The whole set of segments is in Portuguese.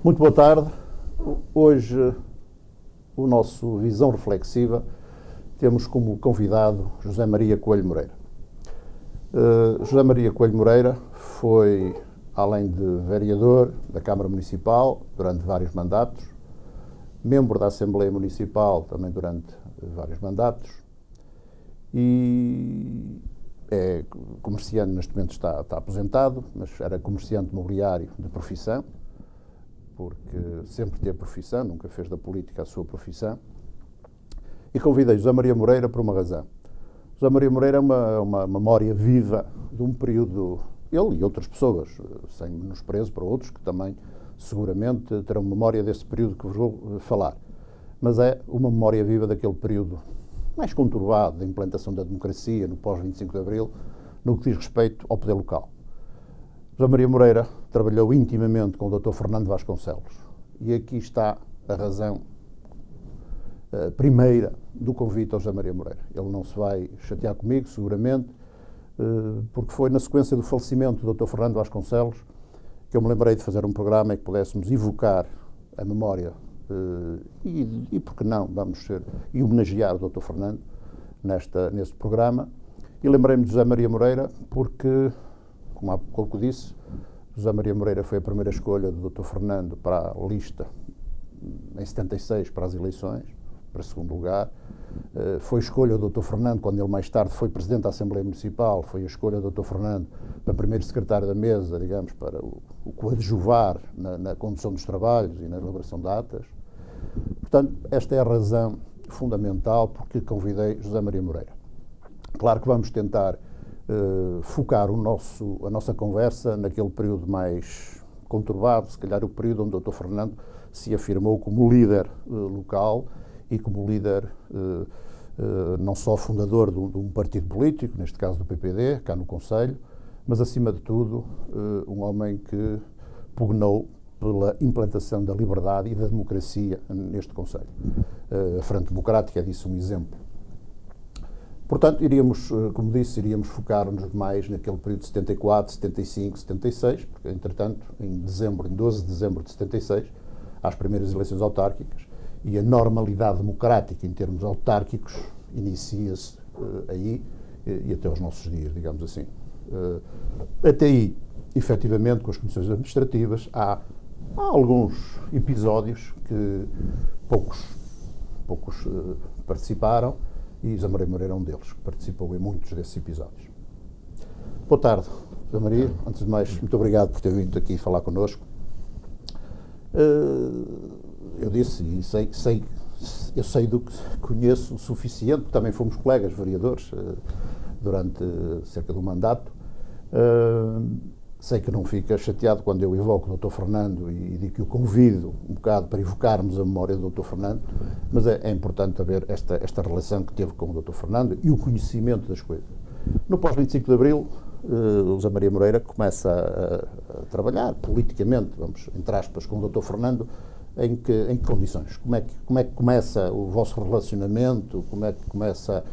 Muito boa tarde. Hoje, o nosso Visão Reflexiva, temos como convidado José Maria Coelho Moreira. José Maria Coelho Moreira foi, além de vereador da Câmara Municipal durante vários mandatos, membro da Assembleia Municipal também durante vários mandatos e é comerciante, neste momento está aposentado, mas era comerciante imobiliário de profissão, porque sempre teve profissão, nunca fez da política a sua profissão. E convidei José Maria Moreira por uma razão. José Maria Moreira é uma memória viva de um período, ele e outras pessoas, sem menosprezo para outros, que também seguramente terão memória desse período que vos vou falar. Mas é uma memória viva daquele período mais conturbado da implantação da democracia no pós-25 de Abril, no que diz respeito ao poder local. José Maria Moreira trabalhou intimamente com o Dr. Fernando Vasconcelos. E aqui está a razão primeira do convite ao José Maria Moreira. Ele não se vai chatear comigo, seguramente, porque foi na sequência do falecimento do Dr. Fernando Vasconcelos que eu me lembrei de fazer um programa em que pudéssemos evocar a memória e por que não, e homenagear o Dr. Fernando neste programa. E lembrei-me de José Maria Moreira porque, como há pouco disse, José Maria Moreira foi a primeira escolha do Dr. Fernando para a lista em 76 para as eleições, para segundo lugar. Foi escolha do Dr. Fernando, quando ele mais tarde foi Presidente da Assembleia Municipal, foi a escolha do Dr. Fernando para primeiro secretário da mesa, digamos, para o coadjuvar na condução dos trabalhos e na elaboração de atas. Portanto, esta é a razão fundamental porque convidei José Maria Moreira. Claro que vamos tentar focar a nossa conversa naquele período mais conturbado, se calhar o período onde o Dr. Fernando se afirmou como líder local e como líder não só fundador de um partido político, neste caso do PPD, cá no Conselho, mas acima de tudo um homem que pugnou pela implantação da liberdade e da democracia neste Conselho. A Frente Democrática é disso um exemplo. Portanto, como disse, iríamos focar-nos mais naquele período de 74, 75, 76, porque, entretanto, em 12 de dezembro de 76, há as primeiras eleições autárquicas e a normalidade democrática em termos autárquicos inicia-se aí e até aos nossos dias, digamos assim. Até aí, efetivamente, com as comissões administrativas, há alguns episódios que poucos participaram e José Maria Moreira é um deles, que participou em muitos desses episódios. Boa tarde, José Maria. Antes de mais, muito obrigado por ter vindo aqui falar connosco. Eu disse, e eu sei do que conheço o suficiente, porque também fomos colegas vereadores durante cerca de um mandato. Sei que não fica chateado quando eu evoco o Dr. Fernando e digo que o convido um bocado para evocarmos a memória do Dr. Fernando, mas é importante haver esta relação que teve com o Dr. Fernando e o conhecimento das coisas. No pós-25 de Abril, o José Maria Moreira começa a trabalhar politicamente, vamos, entre aspas, com o Dr. Fernando. Em que condições? Como é que começa o vosso relacionamento? Como é que começa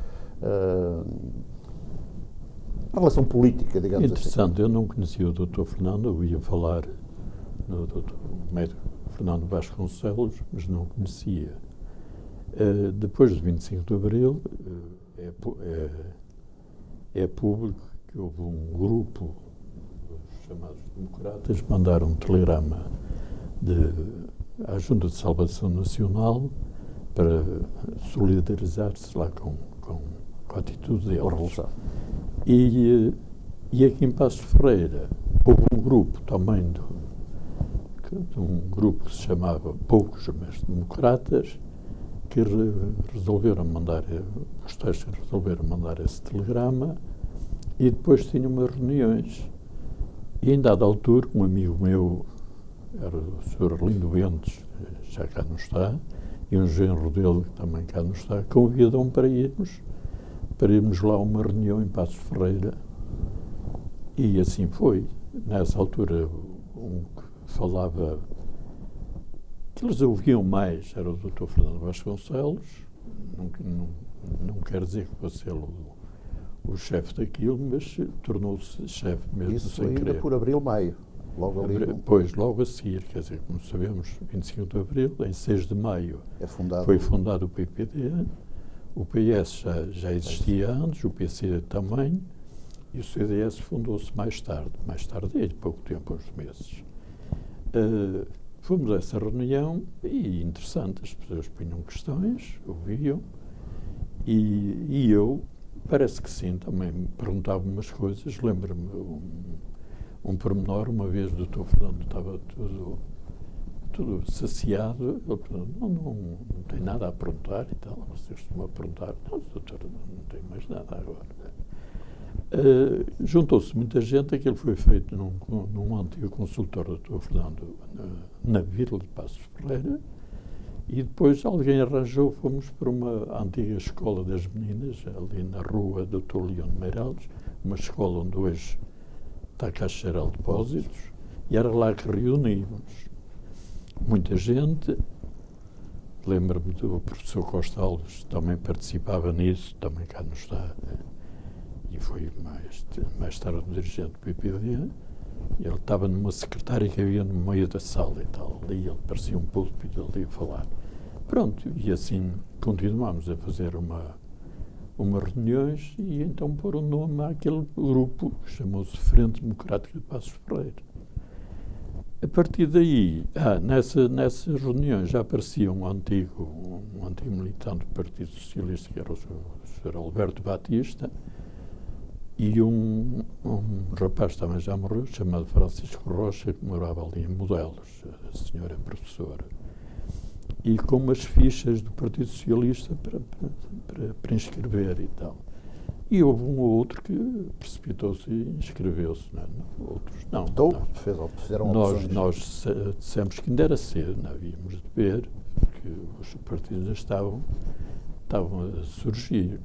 a relação política, digamos assim? Interessante, eu não conhecia o Dr. Fernando, eu ia falar do Dr. Fernando Vasconcelos, mas não conhecia. Depois do 25 de Abril, é público que houve um grupo, os chamados democratas, mandaram um telegrama à Junta de Salvação Nacional para solidarizar-se lá com a atitude deles. A revolução. E aqui em Passos Ferreira houve um grupo também de um grupo que se chamava Poucos, mas Democratas, que resolveram mandar esse telegrama e depois tinham umas reuniões. E em dada altura, um amigo meu, era o Sr. Arlindo Bentes, já cá não está, e um genro dele, que também cá não está, convidam para irmos lá a uma reunião em Passos Ferreira. E assim foi. Nessa altura, um que falava, que eles ouviam mais, era o Dr. Fernando Vasconcelos. Não quer dizer que fosse ele o chefe daquilo, mas tornou-se chefe mesmo. Isso sem ainda querer. por abril, maio. Logo ali. Pois, logo a seguir, quer dizer, como sabemos, 25 de Abril, em 6 de Maio, foi fundado o PPD, o PS já existia antes, o PC também, e o CDS fundou-se mais tarde pouco tempo, uns meses. Fomos a essa reunião e interessante, as pessoas punham questões, ouviam, e eu, parece que sim, também me perguntava umas coisas. Lembro-me um pormenor, uma vez o Dr. Fernando estava tudo saciado, ele perguntou, não tem nada a perguntar e tal, vocês costumam perguntar, não, doutor, não tem mais nada agora. Juntou-se muita gente, aquilo foi feito num antigo consultor do Dr. Fernando, na Vila de Passos Ferreira, e depois alguém arranjou, fomos para uma antiga escola das meninas, ali na rua do Dr. Leão de Meireles, uma escola onde hoje está a Caixa Geral de Depósitos, e era lá que reunimos. Muita gente, lembro-me do professor Costa Alves, também participava nisso, também cá não está, e foi mais tarde um dirigente do PPD. Ele estava numa secretária que havia no meio da sala e tal, ali ele parecia um púlpito ali a falar. Pronto, e assim continuámos a fazer umas reuniões e então pôr um nome àquele grupo que chamou-se Frente Democrática de Passos Ferreira. A partir daí, nessas reuniões já aparecia um antigo militante do Partido Socialista, que era o Sr. Alberto Batista, e um rapaz também já morreu, chamado Francisco Rocha, que morava ali em Modelos, a senhora professora, e com umas fichas do Partido Socialista para inscrever e tal. E houve um ou outro que precipitou-se e inscreveu-se, outros não. Então, fizeram opções. Nós dissemos que ainda era cedo, não havíamos de ver, porque os partidos já estavam a surgir.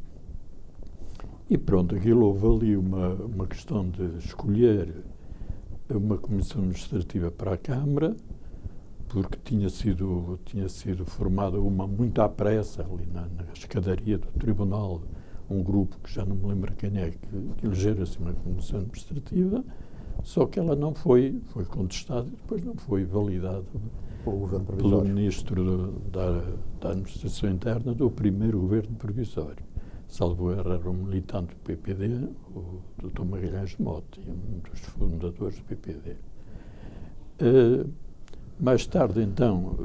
E pronto, aquilo houve ali uma questão de escolher uma comissão administrativa para a Câmara, porque tinha sido formada uma muito à pressa ali na escadaria do Tribunal, um grupo que já não me lembro quem é, que elegeu assim uma comissão administrativa, só que ela não foi contestada e depois não foi validada pelo Ministro da Administração Interna do primeiro governo provisório. Salvo erro, era um militante do PPD, o Dr. Magalhães Mote, um dos fundadores do PPD. Mais tarde, então,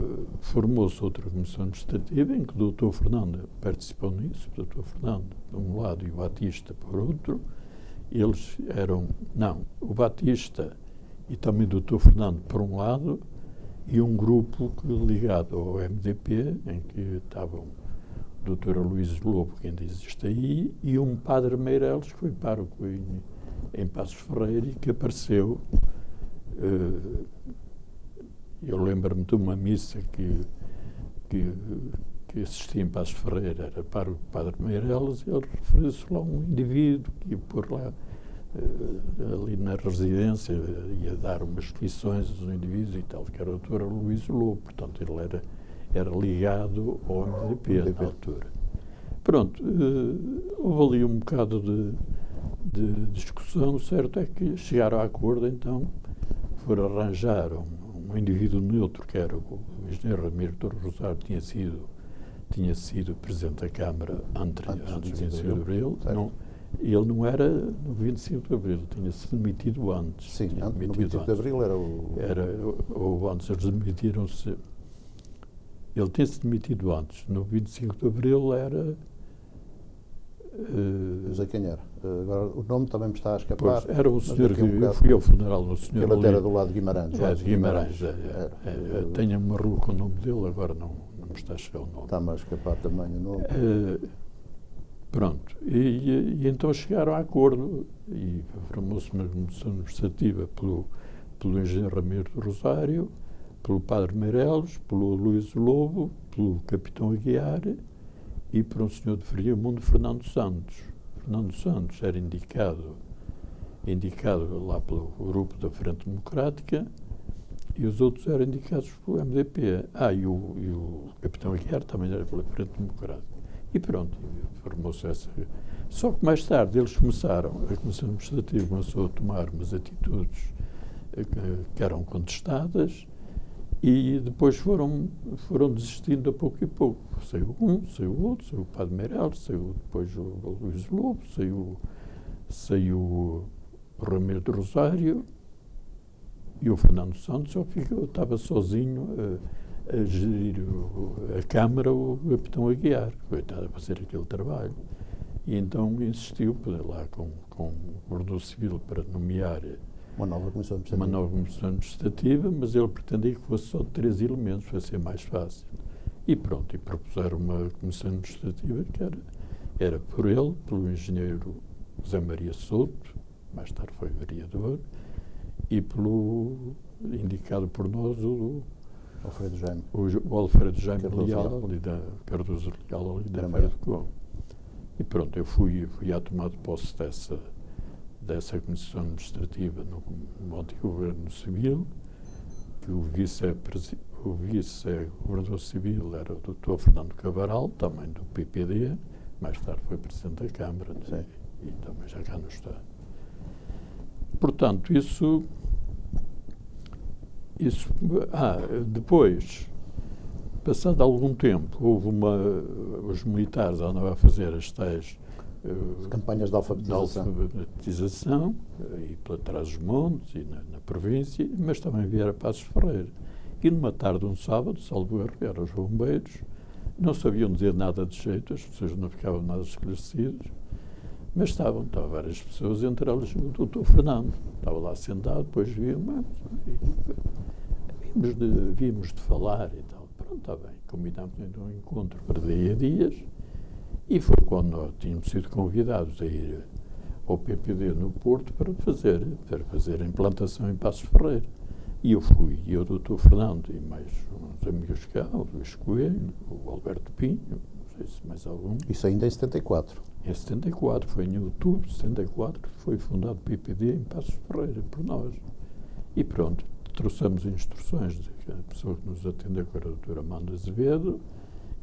formou-se outra comissão administrativa em que o Dr. Fernando participou nisso, o Dr. Fernando de um lado e o Batista por outro. Eles eram, o Batista e também o Dr. Fernando por um lado, e um grupo ligado ao MDP, em que estavam o Dr. Luís Lobo, que ainda existe aí, e um padre Meireles, que foi pároco em Passos Ferreira e que apareceu. Eu lembro-me de uma missa que assisti em Passos Ferreira, era para o padre Meireles, e ele referiu-se lá a um indivíduo que ia pôr lá, ali na residência, ia dar umas lições aos indivíduos e tal, que era o Dr. Luís Lobo, portanto ele era ligado ao MDP na altura. Pronto, houve ali um bocado de discussão. O certo é que chegaram a acordo, então foram arranjar um indivíduo neutro, que era o engenheiro Ramiro do Rosário, tinha sido Presidente da Câmara antes do 25 de Abril. Ele não era no 25 de Abril, tinha-se demitido antes. Sim, no 25 de Abril ou antes, eles demitiram-se. Ele tinha-se demitido antes. No 25 de Abril era... Não sei quem era. Agora, o nome também me está a escapar. Pois, era o senhor que eu fui ao funeral do senhor. Ele até era do lado de Guimarães. De Guimarães. Tenho uma rua com o nome dele, agora não me está a chegar o nome. Está-me a escapar também o nome. Pronto. E então chegaram a acordo e formou-se uma comissão administrativa pelo engenheiro Ramiro do Rosário, pelo padre Meireles, pelo Luís Lobo, pelo capitão Aguiar e por um senhor de Friamundo, Fernando Santos. Fernando Santos era indicado lá pelo grupo da Frente Democrática e os outros eram indicados pelo MDP. E o capitão Aguiar também era pela Frente Democrática. E pronto, formou-se essa... Só que mais tarde eles a Comissão Administrativa começou a tomar umas atitudes que eram contestadas, e depois foram desistindo a pouco e pouco. Saiu um, saiu outro, saiu o Padre Meirelles, saiu depois o Luís Lobo, saiu o Ramiro de Rosário, e o Fernando Santos estava sozinho a gerir a Câmara, o capitão Aguiar, coitado, a fazer aquele trabalho. E então insistiu lá com o Governador Civil para nomear uma nova comissão administrativa, mas ele pretendia que fosse só de 3 elementos, para ser mais fácil. E pronto, e propuseram uma comissão administrativa que era por ele, pelo engenheiro José Maria Souto, mais tarde foi vereador, e indicado por nós o Alfredo Jaime. O Alfredo Jaime Leal, ali da Cardoso Leal, ali da Feira de Cão. E pronto, eu fui à tomada de posse dessa comissão administrativa no antigo governo civil, que o vice-governador civil era o Dr. Fernando Cavaral, também do PPD, mais tarde foi presidente da Câmara, e também já cá não está. Portanto, depois, passado algum tempo, os militares andavam a fazer as tais campanhas de alfabetização, e pela Trás-os-Montes e na província, mas também vieram a Passos Ferreira. E numa tarde, um sábado, salvo erro, eram os bombeiros, não sabiam dizer nada de jeito, as pessoas não ficavam nada esclarecidas, mas estavam várias pessoas, entre elas o Dr. Fernando. Estava lá sentado, depois víamos de falar e tal. Pronto, está bem. Combinámos então um encontro para daí a dias, e foi quando nós tínhamos sido convidados a ir ao PPD no Porto para fazer a implantação em Passos Ferreira. E eu fui, e o Dr. Fernando e mais uns amigos cá, o Luís Coelho, o Alberto Pinho, não sei se mais algum. Isso ainda em 74. Em 74, foi em outubro de 74, foi fundado o PPD em Passos Ferreira, por nós. E pronto, trouxemos instruções de que a pessoa que nos atendeu era a doutora Amanda Azevedo,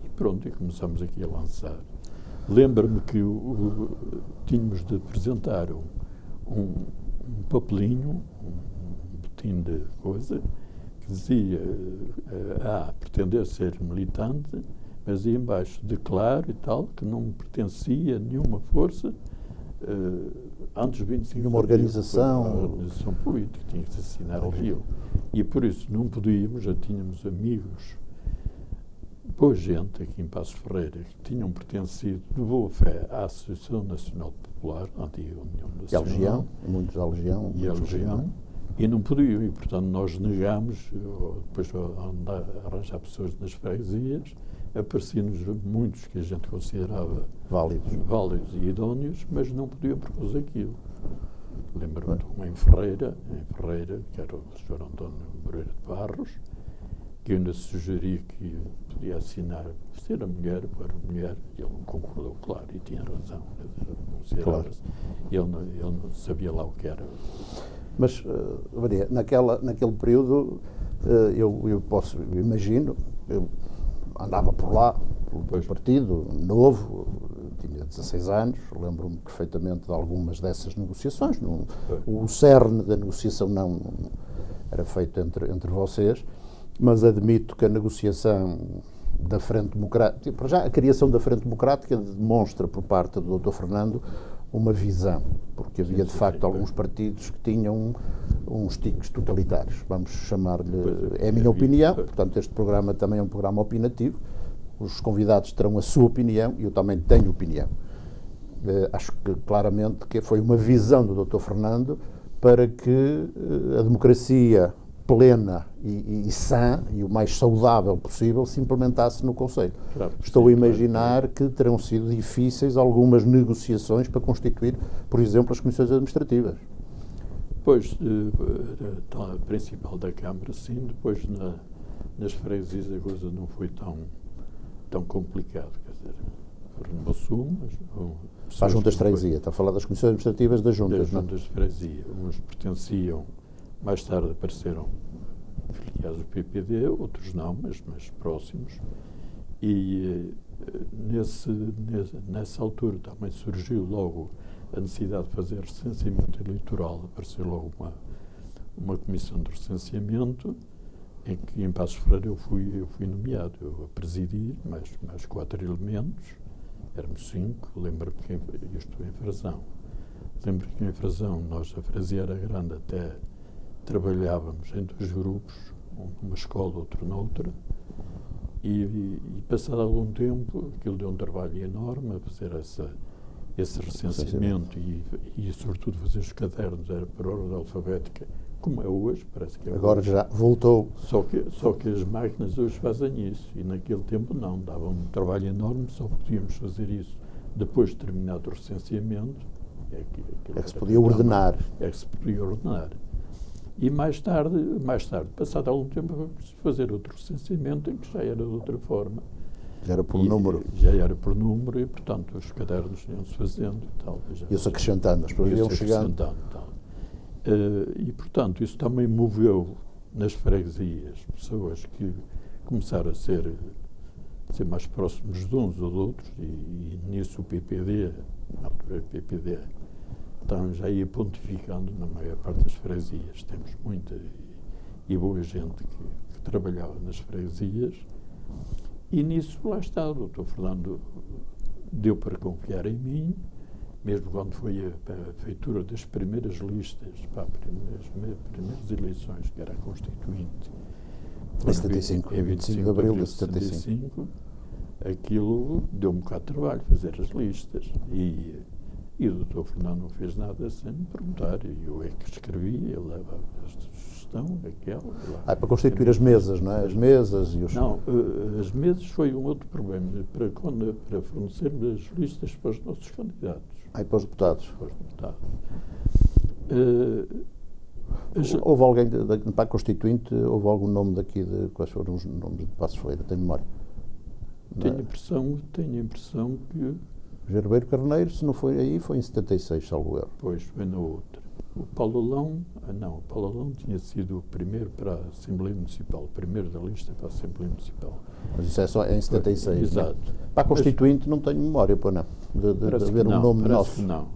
e pronto, e começamos aqui a lançar. Lembro-me que tínhamos de apresentar um papelinho, um botim de coisa, que dizia pretender ser militante, mas ia embaixo, declaro e tal, que não me pertencia a nenhuma força antes de 25 nenhuma organização. Uma organização política, tinha que se assinar aquilo. E por isso não podíamos, já tínhamos amigos, boa gente aqui em Passos Ferreira, que tinham pertencido de boa fé à Associação Nacional Popular, a antiga União Nacional. E a Legião, muitos da Legião. E a Legião. E não podiam, e portanto nós negámos, depois de arranjar pessoas nas freguesias, apareciam-nos muitos que a gente considerava válidos e idóneos, mas não podiam propor aquilo. Lembro-me de um em Ferreira, que era o Sr. António Moreira de Barros, que ainda sugeria que podia assinar, ser a mulher para a mulher, e ele não concordou, claro, e tinha razão. Claro. Ele não sabia lá o que era. Mas, Maria, naquele período, eu imagino, eu andava por lá, pelo partido, novo, tinha 16 anos, lembro-me perfeitamente de algumas dessas negociações. O cerne da negociação não era feito entre vocês, mas admito que a negociação da Frente Democrática, para já a criação da Frente Democrática demonstra por parte do Dr. Fernando uma visão, porque havia de facto alguns partidos que tinham uns tiques totalitários, vamos chamar-lhe, é a minha opinião, portanto este programa também é um programa opinativo, os convidados terão a sua opinião e eu também tenho opinião. Acho que claramente que foi uma visão do Dr. Fernando para que a democracia plena e sã e o mais saudável possível se implementasse no Conselho. Claro, estou a imaginar que terão sido difíceis algumas negociações para constituir, por exemplo, as comissões administrativas. Pois, a principal da Câmara, sim, depois nas freguesias a coisa não foi tão complicado, quer dizer, renovou-se mas... Para as juntas de freguesia, está a falar das comissões administrativas das juntas, das juntas de freguesia, uns pertenciam. Mais tarde apareceram filiados do PPD, outros não, mas próximos. E nessa altura também surgiu logo a necessidade de fazer recenseamento eleitoral. Apareceu logo uma comissão de recenseamento em que em Passos Ferreira eu fui nomeado, eu a presidir, mais 4 elementos, éramos 5, lembro-me que eu estou em Frazão. Lembro que em Frazão nós, a freguesia era grande, até trabalhávamos em 2 grupos, um numa escola, outro noutra, e passado algum tempo, aquilo deu um trabalho enorme a fazer esse recenseamento e sobretudo fazer os cadernos, era por ordem alfabética, como é hoje, parece que é Agora hoje. já voltou. Só que as máquinas hoje fazem isso, e naquele tempo não, dava um trabalho enorme, só podíamos fazer isso depois de terminado o recenseamento. É que se podia ordenar. É que se podia ordenar. E mais tarde, passado algum tempo, vamos fazer outro recenseamento em que já era de outra forma. Já era por número. Já era por número e, portanto, os cadernos iam-se fazendo e tal. Ia-se acrescentando, as pessoas iam chegando. Tal. E, portanto, isso também moveu nas freguesias pessoas que começaram a ser mais próximos de uns ou de outros e nisso o PPD, na altura o PPD, então já ia pontificando na maior parte das freguesias. Temos muita e boa gente que trabalhava nas freguesias e nisso lá está, o Dr. Fernando deu para confiar em mim, mesmo quando foi a feitura das primeiras listas, para as primeiras eleições, que era a Constituinte. Em 75, em 25 de abril de 75. Aquilo deu um bocado de trabalho fazer as listas e o Dr. Fernando não fez nada sem me perguntar. Eu é que escrevi, ele leva esta sugestão, aquela. Para constituir as mesas, não é? As mesas e os... Não, as mesas foi um outro problema, para fornecermos as listas para os nossos candidatos. Para os deputados. Para os deputados. Houve alguém, para a Constituinte, houve algum nome daqui, quais foram os nomes de Passos Ferreira? Tem memória? Tenho a impressão que... Gerbeiro Carneiro, se não foi aí, foi em 76, salvo erro. Pois, foi na outra. O Paulo Alão tinha sido o primeiro para a Assembleia Municipal, o primeiro da lista para a Assembleia Municipal. Mas isso é só em 76. Exato. Né? Para a Constituinte não tenho memória, pois não, de haver um nome nosso. Não.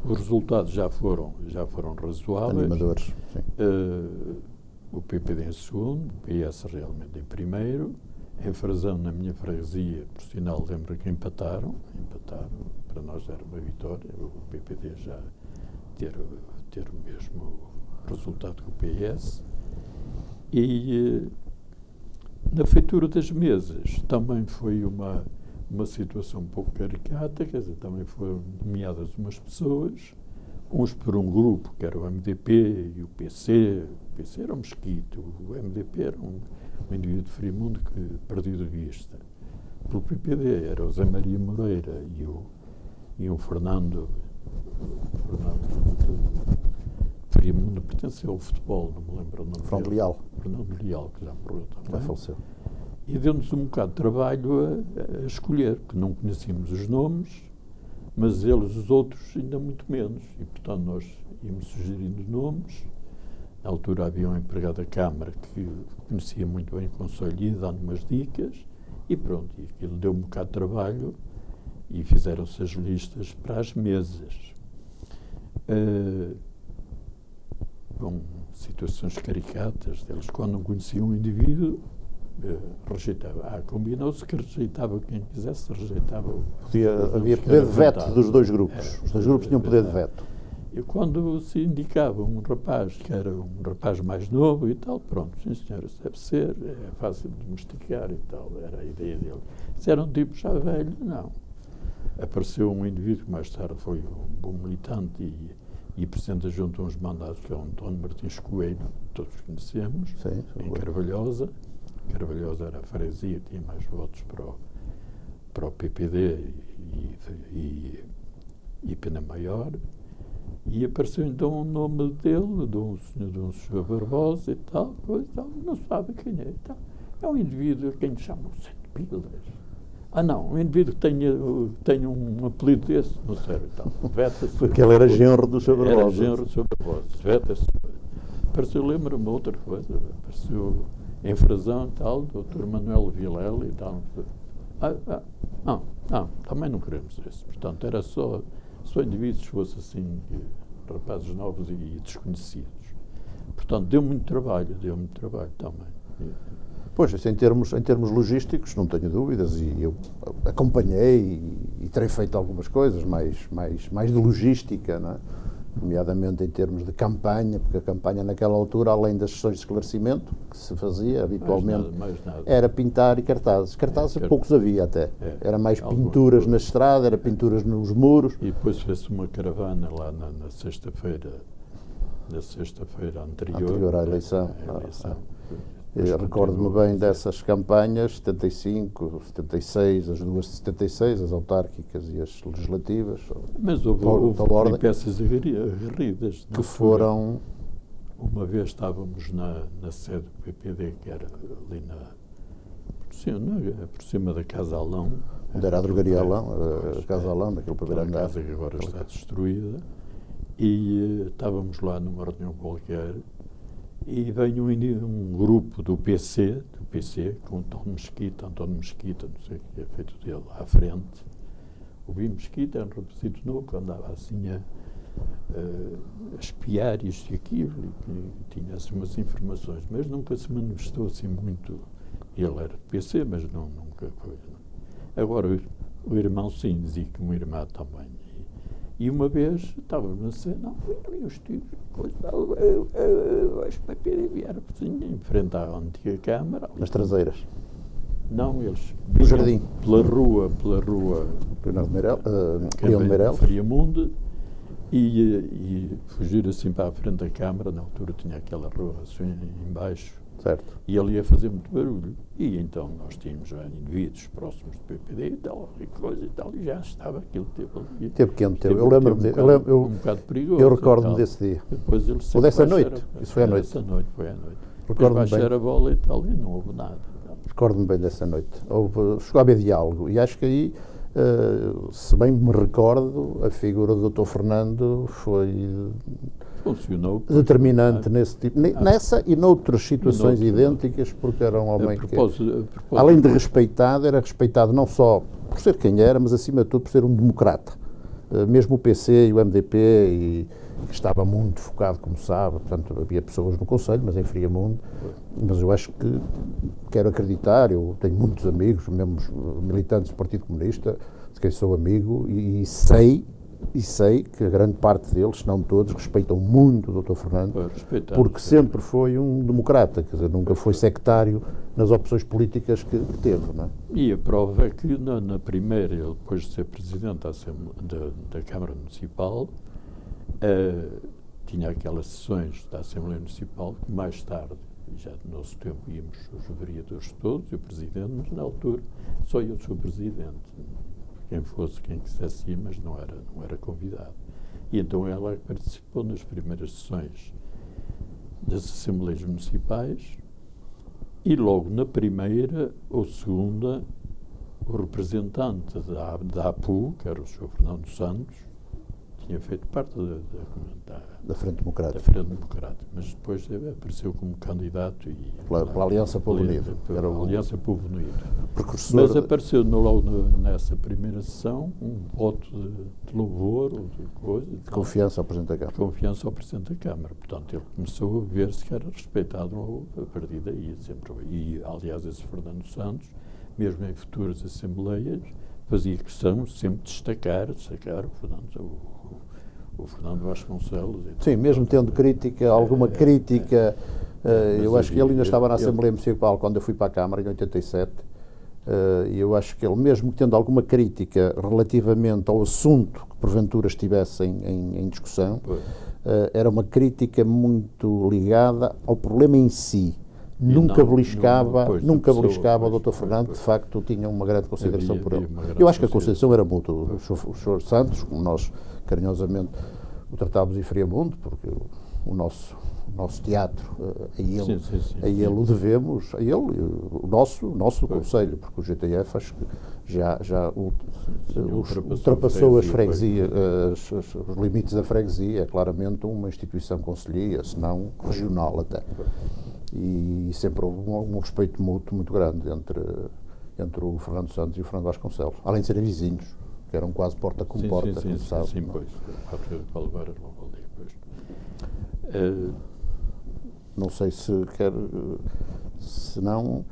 Os resultados já foram razoáveis. Animadores, sim. O PPD em segundo, o PS realmente em primeiro. Em Frazão, na minha freguesia, por sinal, lembro que empataram, para nós era uma vitória, o PPD já ter o mesmo resultado que o PS. E na feitura das mesas também foi uma situação um pouco caricata, quer dizer, também foram nomeadas umas pessoas, uns por um grupo, que era o MDP e o PC. O PC era um Mesquito, o MDP era um indivíduo de Frimundo que perdido de vista. Pelo PPD era o Zé Maria Moreira e o Fernando de Frimundo, pertenceu ao futebol, não me lembro o nome Fernando dele. Leal. Fernando Leal, que já morreu também. Já faleceu. E deu-nos um bocado de trabalho a escolher, porque não conhecíamos os nomes, mas eles, os outros, ainda muito menos. E, portanto, nós íamos sugerindo nomes. Na altura havia um empregado da Câmara que conhecia muito bem o Conselho e ia dando umas dicas. E pronto, e aquilo deu um bocado de trabalho e fizeram-se as listas para as mesas. Com situações caricatas deles, quando não conheciam o indivíduo, rejeitava. Combinou-se que rejeitava quem quisesse, rejeitava. Havia poder de veto dos dois grupos. Os dois grupos tinham poder de veto. E quando se indicava um rapaz que era um rapaz mais novo e tal, pronto, sim senhora, isso deve ser, é fácil de domesticar e tal, era a ideia dele. Se era um tipo já velho, não. Apareceu um indivíduo que mais tarde foi um bom militante e presidente da Junta uns mandados, que é o António Martins Coelho, todos conhecemos, sim, em Carvalhosa. Carvalhosa era a freguesia, tinha mais votos para o PPD e Pena Maior. E apareceu então o nome dele, de um senhor Barbosa e tal, coisa e tal, não sabe quem é. Tal. É um indivíduo a quem chamam Sete Pilas. Não, um indivíduo que tenha um apelido desse, não serve e tal. Porque ele era genro do Sr. Barbosa. Era genro do Sr. Barbosa. Veta-se. Apareceu, lembra-me outra coisa, apareceu em Frazão e tal, o Dr. Manuel Vilela e tal. Não, também não queremos esse. Portanto, era só indivíduos que fossem assim, rapazes novos e desconhecidos. Portanto, deu muito trabalho também. Pois, isso em termos logísticos, não tenho dúvidas, e eu acompanhei e terei feito algumas coisas mais de logística, não é? Nomeadamente em termos de campanha, porque a campanha naquela altura, além das sessões de esclarecimento, que se fazia habitualmente, mais nada. era pintar e cartazes. Cartazes poucos havia até. Era mais pinturas na estrada, era pinturas nos muros. E depois fez-se uma caravana lá na sexta-feira anterior À eleição. Recordo-me bem dessas campanhas, 75, 76, as duas de 76, as autárquicas e as legislativas. Mas houve peças aguerridas. Que foram... Uma vez estávamos na sede do PPD, que era ali por cima da Casa Alão. Onde era a drogaria Alão, a Casa Alão, naquele primeiro andar. A casa que agora está destruída. E estávamos lá numa reunião qualquer. E vem um grupo do PC, com António Mesquita, não sei o que é feito dele, à frente. O Bim Mesquita era um rapazito novo que andava assim a espiar isto e aquilo, e tinha assim umas informações, mas nunca se manifestou assim muito. Ele era do PC, mas nunca foi. Não. Agora, o irmão sim, dizia que uma irmã também. E uma vez estávamos na cena, não, fui ali os tios, os papéis vieram assim, em frente à antiga Câmara. Nas traseiras? Não, eles no jardim. Pela rua Leão de Meireles. Friamundo, e fugir assim para a frente da Câmara. Na altura tinha aquela rua assim embaixo. Certo. E ele ia fazer muito barulho. E então nós tínhamos já indivíduos próximos do PPD e tal, e já estava aquilo ali. Teve quente. Eu lembro-me um bocado perigoso. Eu recordo-me desse dia. Depois ele ou dessa noite. Isso foi à noite. Essa noite, foi à noite. Recordo-me bem. A bola e tal, e não houve nada. Recordo-me bem dessa noite. Chegou a haver diálogo. E acho que aí, se bem me recordo, a figura do Dr. Fernando foi... Funcionou. Determinante nesse tipo, nessa e noutras situações idênticas, porque era um homem que, além de respeitado, era respeitado não só por ser quem era, mas acima de tudo por ser um democrata. Mesmo o PC e o MDP, que estava muito focado, como sabe, portanto havia pessoas no Conselho, mas em Friamundo, mas eu acho que quero acreditar, eu tenho muitos amigos, mesmo militantes do Partido Comunista, de quem sou amigo, e sei que a grande parte deles, se não todos, respeitam muito o Dr. Fernando, porque sempre foi um democrata, quer dizer, nunca foi sectário nas opções políticas que teve, não é? E a prova é que na primeira, ele depois de ser presidente da Câmara Municipal, tinha aquelas sessões da Assembleia Municipal que mais tarde, e já no nosso tempo íamos os vereadores todos e o presidente, mas na altura só eu sou presidente. Quem fosse, quem quisesse ir, mas não era convidado. E então ela participou nas primeiras sessões das Assembleias Municipais e logo na primeira ou segunda o representante da APU, que era o Sr. Fernando Santos, tinha feito parte da Frente Democrática. Da Frente Democrática, mas depois apareceu como candidato pela Aliança Povo Unido. Era a Aliança Povo Unido. Mas apareceu logo nessa primeira sessão um voto de louvor ou de coisa. De confiança ao Presidente da Câmara. De confiança ao Presidente da Câmara. Portanto, ele começou a ver-se que era respeitado logo a partir daí. E, aliás, esse Fernando Santos, mesmo em futuras Assembleias, fazia questão sempre de destacar o Fernando Vasconcelos. Sim, mesmo tendo crítica, alguma crítica, eu acho que ele ainda estava na Assembleia Municipal quando eu fui para a Câmara, em 87, e eu acho que ele, mesmo tendo alguma crítica relativamente ao assunto que porventura estivesse em discussão, era uma crítica muito ligada ao problema em si. Nunca beliscava o Dr. Fernando, de facto tinha uma grande consideração por ele. Eu acho que a consideração era mútua. O Sr. Santos, como nós carinhosamente o tratávamos em Friamundo, porque o nosso teatro, a ele o devemos, a ele, o nosso Conselho, porque o GTF acho que já ultrapassou as freguesias, os limites da freguesia, é claramente uma instituição concelhia, se não regional até. E sempre houve um respeito mútuo muito grande entre o Fernando Santos e o Fernando Vasconcelos, além de serem vizinhos, que eram quase porta com porta, como sabe. Sim, pois. Não sei se quer, se não...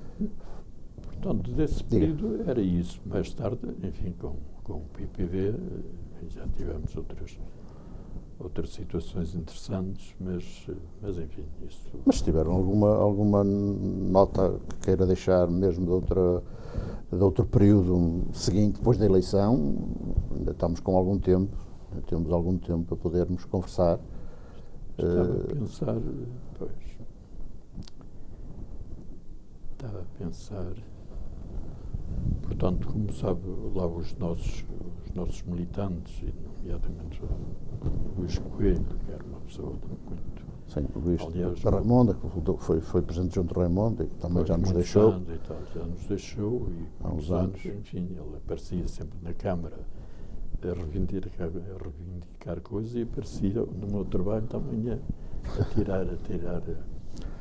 Portanto, desse período era isso. Mais tarde, enfim, com o PPV, já tivemos outras situações interessantes, mas enfim, isso... Mas se tiveram alguma nota que queira deixar mesmo de outro período seguinte, depois da eleição, ainda estamos com algum tempo, temos algum tempo para podermos conversar. Estava a pensar, pois... Estava a pensar... Portanto, como sabe, lá os nossos militantes, e nomeadamente o Luís Coelho, que era uma pessoa muito... Sim, o Luís aliás, Raimundo, que foi presidente junto de Raimundo, e também já nos deixou. Já nos deixou, e há uns anos, enfim, ele aparecia sempre na Câmara a reivindicar coisas, e aparecia no meu trabalho também a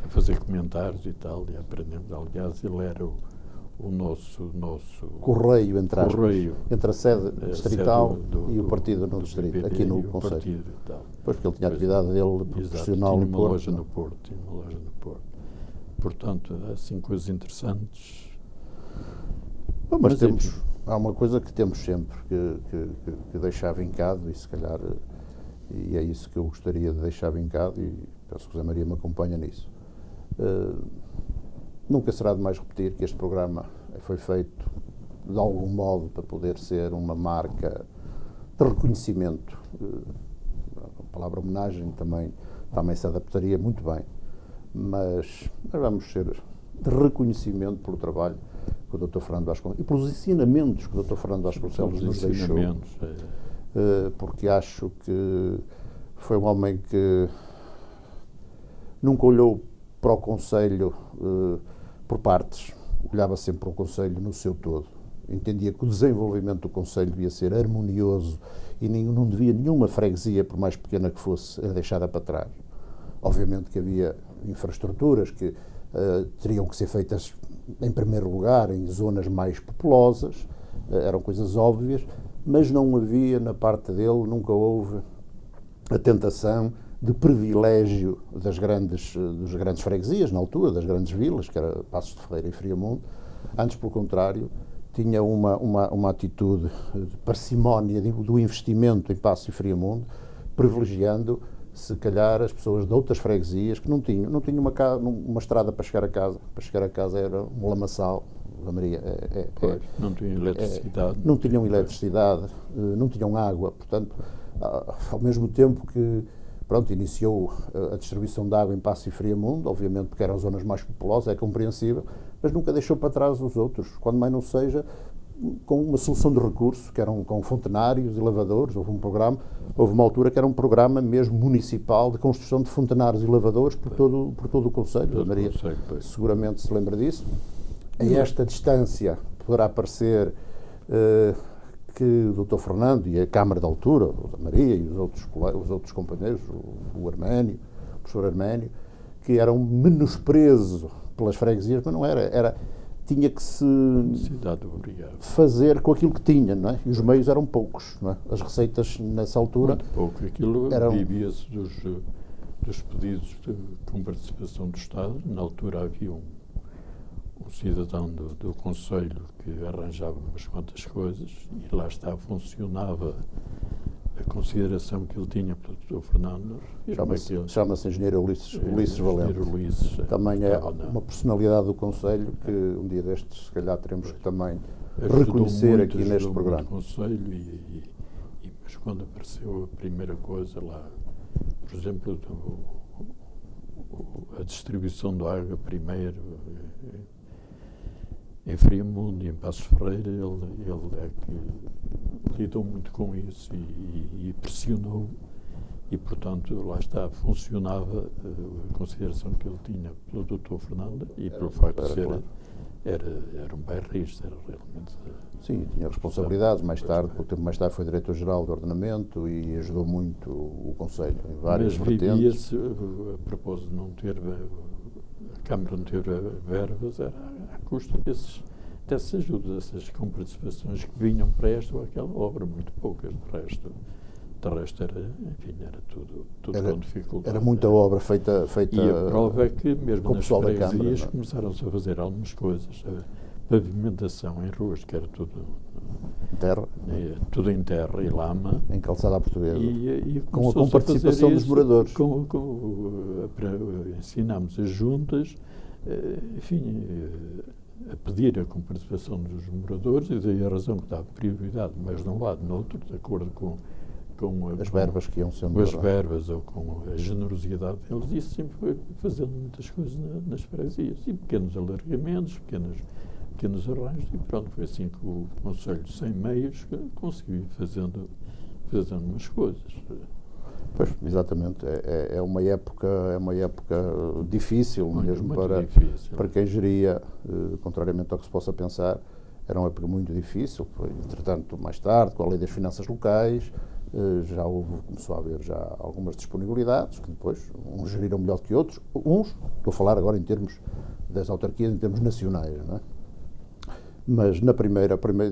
fazer comentários e tal, e aprendemos. Aliás, ele era o nosso correio, entre aspas, correio, entre a sede distrital e o partido no do distrito, PPD, aqui no Conselho. Pois que ele tinha a atividade dele profissional no no Porto. Tinha uma loja no Porto. Portanto, há assim coisas interessantes. Bom, mas há uma coisa que temos sempre que deixar vincado, e se calhar, e é isso que eu gostaria de deixar vincado, e penso que o Zé Maria me acompanha nisso. Nunca será demais repetir que este programa foi feito de algum modo para poder ser uma marca de reconhecimento. A palavra homenagem também se adaptaria muito bem, mas vamos ser de reconhecimento pelo trabalho que o Dr. Fernando Vasconcelos e pelos ensinamentos que o Dr. Fernando Vasconcelos nos deixou, porque acho que foi um homem que nunca olhou para o Conselho por partes, olhava sempre para o Conselho no seu todo. Entendia que o desenvolvimento do Conselho devia ser harmonioso e não devia nenhuma freguesia, por mais pequena que fosse, ser deixada para trás. Obviamente que havia infraestruturas que teriam que ser feitas em primeiro lugar em zonas mais populosas, eram coisas óbvias, mas não havia na parte dele, nunca houve a tentação de privilégio das grandes freguesias, na altura, das grandes vilas, que era Passos de Ferreira e Friamundo. Antes, pelo contrário, tinha uma atitude de parcimónia do investimento em Passos e Friamundo, privilegiando, se calhar, as pessoas de outras freguesias que não tinham uma estrada para chegar a casa. Para chegar a casa era um lamaçal. Maria, não tinham eletricidade. Não tinham eletricidade, não tinham água. Portanto, ao mesmo tempo que iniciou a distribuição de água em Passos e Friamundo, obviamente porque eram zonas mais populosas, é compreensível, mas nunca deixou para trás os outros, quando mais não seja com uma solução de recursos, que eram com fontenários e lavadores. Houve uma altura que era um programa mesmo municipal de construção de fontenários e lavadores por todo o Conselho. A Maria seguramente se lembra disso. A esta distância poderá parecer que o Dr. Fernando e a Câmara da altura, a Maria e os outros companheiros, o Arménio, o professor Arménio, que era um menosprezo pelas freguesias, mas não era. Tinha que se fazer com aquilo que tinha, não é? E os meios eram poucos, não é? As receitas nessa altura... Muito pouco. Aquilo vivia-se dos pedidos com participação do Estado. Na altura havia um cidadão do Conselho que arranjava umas quantas coisas e lá está, funcionava a consideração que ele tinha pelo Dr. Fernando. Chama-se Engenheiro Ulisses Valente. Também é uma personalidade do Conselho que um dia destes, se calhar, teremos que também reconhecer aqui neste programa. Conselho mas quando apareceu a primeira coisa lá, por exemplo, a distribuição da água primeiro em Friamundo e em Passos Ferreira, ele é que lidou muito com isso e pressionou, e portanto lá está, funcionava a consideração que ele tinha pelo Dr. Fernando e pelo facto de ser era um bairrista, era realmente... Sim, tinha responsabilidades. Mais tarde foi diretor-geral do ordenamento e ajudou muito o Conselho em várias vertentes. Mas vivia-se, a propósito de não ter... A Câmara não ter verbas, era à custa dessas ajudas, dessas comparticipações que vinham para esta ou aquela obra, muito poucas, de resto. de resto era, enfim, era tudo com dificuldade. Era muita obra feita e a prova é que mesmo com o nas pessoal da Câmara, freguesias não é? começaram-se a fazer algumas coisas. A pavimentação em ruas, que era tudo em terra e lama. Em calçada à portuguesa. E com participação dos moradores. Ensinámos as juntas, enfim, a pedir a participação dos moradores, e daí a razão que dava prioridade, mas de um lado, no outro, de acordo com as verbas que iam sendo. Com as verbas ou com a generosidade deles, e isso sempre foi fazendo muitas coisas nas freguesias. E pequenos alargamentos, pequenos arranjos, e pronto, foi assim que o Conselho, sem meios, conseguiu ir fazendo umas coisas. Pois, exatamente. É uma época difícil, mesmo para quem geria, contrariamente ao que se possa pensar, era uma época muito difícil. Foi, entretanto, mais tarde, com a Lei das Finanças Locais, começou a haver já algumas disponibilidades, que depois uns geriram melhor do que outros. Estou a falar agora em termos das autarquias, em termos nacionais, não é? Mas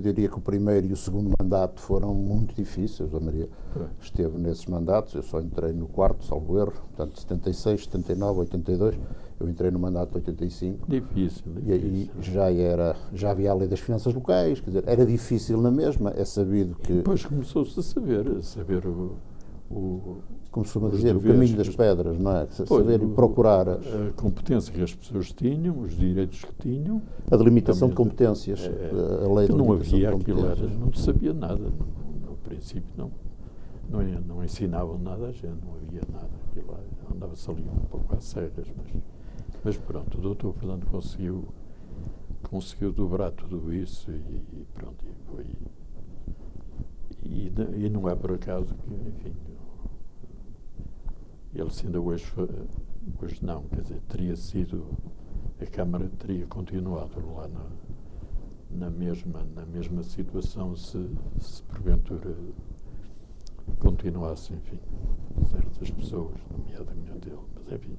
diria que o primeiro e o segundo mandato foram muito difíceis. A Maria esteve nesses mandatos, eu só entrei no quarto, salvo erro, portanto, 76, 79, 82, eu entrei no mandato de 85. Difícil. E aí já havia a Lei das Finanças Locais, quer dizer, era difícil na mesma, é sabido que... Depois começou-se a saber como se costuma dizer, o caminho das pedras, não é? Saber e procurar a competência que as pessoas tinham, os direitos que tinham. A delimitação de competências, a lei de não limitação havia de competências. aquilo, não se sabia nada. No princípio não ensinavam nada a gente, não havia nada. Aquilo andava-se ali um pouco às cegas, mas pronto, o doutor Fernando conseguiu dobrar tudo isso e pronto, e foi. E não é por acaso que, enfim, ele se ainda hoje não, quer dizer, a Câmara teria continuado lá na mesma situação se porventura continuasse, enfim, certas pessoas, nomeadamente ele, mas enfim,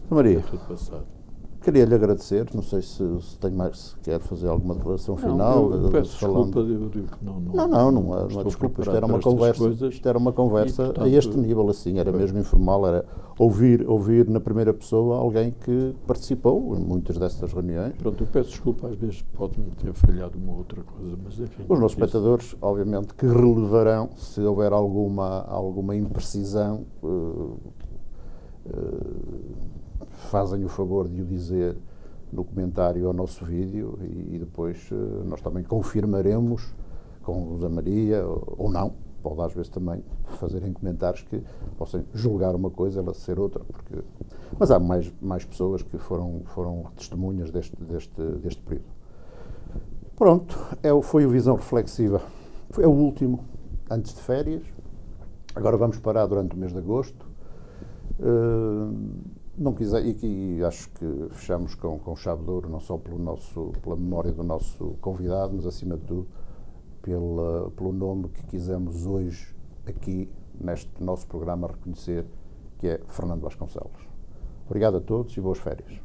Maria, tudo passado. Queria-lhe agradecer, não sei se tem mais, se quer fazer alguma declaração final. Eu peço desculpa, eu digo que não é desculpa, isto era uma conversa, e, portanto, a este nível, assim, era mesmo informal, era ouvir na primeira pessoa alguém que participou em muitas dessas reuniões. Pronto, eu peço desculpa, às vezes pode-me ter falhado uma outra coisa, mas enfim. Os nossos espectadores, obviamente, que relevarão se houver alguma imprecisão, fazem o favor de o dizer no comentário ao nosso vídeo e depois nós também confirmaremos com a Maria, ou não, pode às vezes também fazerem comentários que possam julgar uma coisa e ela ser outra, mas há mais pessoas que foram testemunhas deste período. Pronto, foi o Visão Reflexiva, é o último antes de férias, agora vamos parar durante o mês de agosto. Não quiser, e acho que fechamos com chave de ouro, não só pela memória do nosso convidado, mas acima de tudo pelo nome que quisemos hoje aqui neste nosso programa reconhecer, que é Fernando Vasconcelos. Obrigado a todos e boas férias.